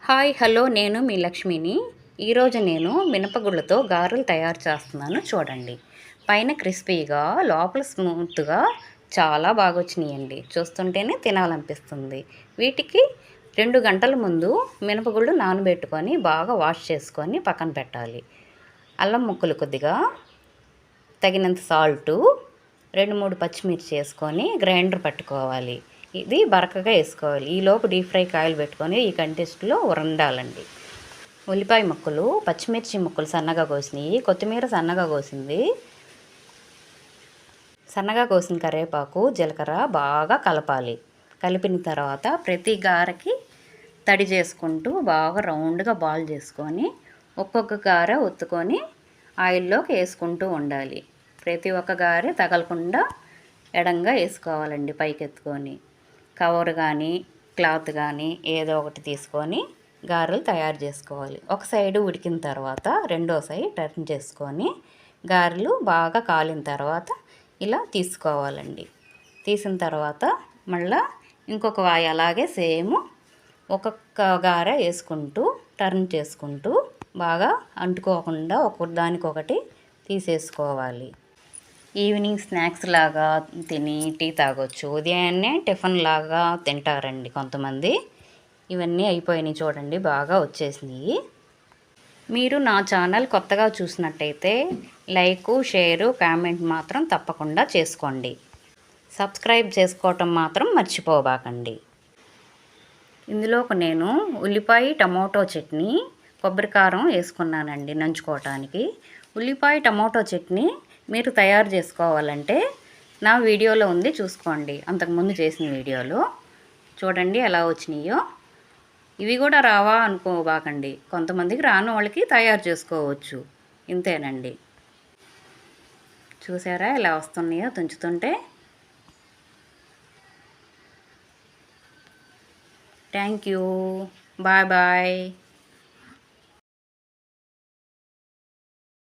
Hi hello నేను మీ లక్ష్మిని. ఈరోజు నేను మినపగుళ్ళతో గారెలు తయారు చేస్తున్నాను చూడండి. పైన క్రిస్పీగా లోపల స్మూత్గా చాలా బాగా వచ్చినాయండి. చూస్తుంటేనే తినాలనిపిస్తుంది. వీటికి 2 గంటల ముందు మినపగుళ్ళు నానబెట్టుకొని బాగా వాష్ చేసుకొని పక్కన పెట్టాలి. అల్లం ముక్కలు కొద్దిగా, తగినంత సాల్టు, 2-3 పచ్చిమిర్చి వేసుకొని గ్రైండర్ పట్టుకోవాలి. ఇది బరకగా వేసుకోవాలి. ఈలోపు డీప్ ఫ్రై కాయలు పెట్టుకొని ఈ కంటెస్ట్లో ఉండాలండి. ఉల్లిపాయ ముక్కలు, పచ్చిమిర్చి ముక్కలు సన్నగా కోసినవి, కొత్తిమీర సన్నగా కోసింది, సన్నగా కోసిన కరివేపాకు, జీలకర్ర బాగా కలపాలి. కలిపిన తర్వాత ప్రతి గారెకి తడి చేసుకుంటూ బాగా రౌండ్గా బాల్ చేసుకొని ఒక్కొక్క గారె ఒత్తుకొని ఆయిల్లోకి వేసుకుంటూ ఉండాలి. ప్రతి ఒక్క గారె తగలకుండా ఎడంగా వేసుకోవాలండి. పైకి ఎత్తుకొని కవర్ కానీ క్లాత్ కానీ ఏదో ఒకటి తీసుకొని గారెలు తయారు చేసుకోవాలి. ఒక సైడు ఉడికిన తర్వాత రెండో సైడ్ టర్న్ చేసుకొని గారెలు బాగా కాలిన తర్వాత ఇలా తీసుకోవాలండి. తీసిన తర్వాత మళ్ళీ ఇంకొక వాయి అలాగే సేమ్ ఒక్కొక్క గారె వేసుకుంటూ టర్న్ చేసుకుంటూ బాగా అంటుకోకుండా ఒకదానికొకటి తీసేసుకోవాలి. ఈవినింగ్ స్నాక్స్ లాగా తిని టీ తాగొచ్చు. ఉదయాన్నే టిఫిన్ లాగా తింటారండి కొంతమంది. ఇవన్నీ అయిపోయినాయి చూడండి, బాగా వచ్చేసినాయి. మీరు నా ఛానల్ కొత్తగా చూసినట్టయితే లైకు, షేరు, కామెంట్ మాత్రం తప్పకుండా చేసుకోండి. సబ్స్క్రైబ్ చేసుకోవటం మాత్రం మర్చిపోబాకండి. ఇందులోకి నేను ఉల్లిపాయ టమోటో చట్నీ, కొబ్బరి కారం వేసుకున్నానండి నంచుకోవటానికి. ఉల్లిపాయ టమోటో చట్నీ మీరు తయారు చేసుకోవాలంటే నా వీడియోలో ఉంది, చూసుకోండి. అంతకుముందు చేసిన వీడియోలో చూడండి ఎలా వచ్చినాయో. ఇవి కూడా రావా అనుకోబాకండి, కొంతమందికి రాని వాళ్ళకి తయారు చేసుకోవచ్చు. ఇంతేనండి. చూసారా ఎలా వస్తున్నాయో తుంచుతుంటే. Thank you. Bye bye.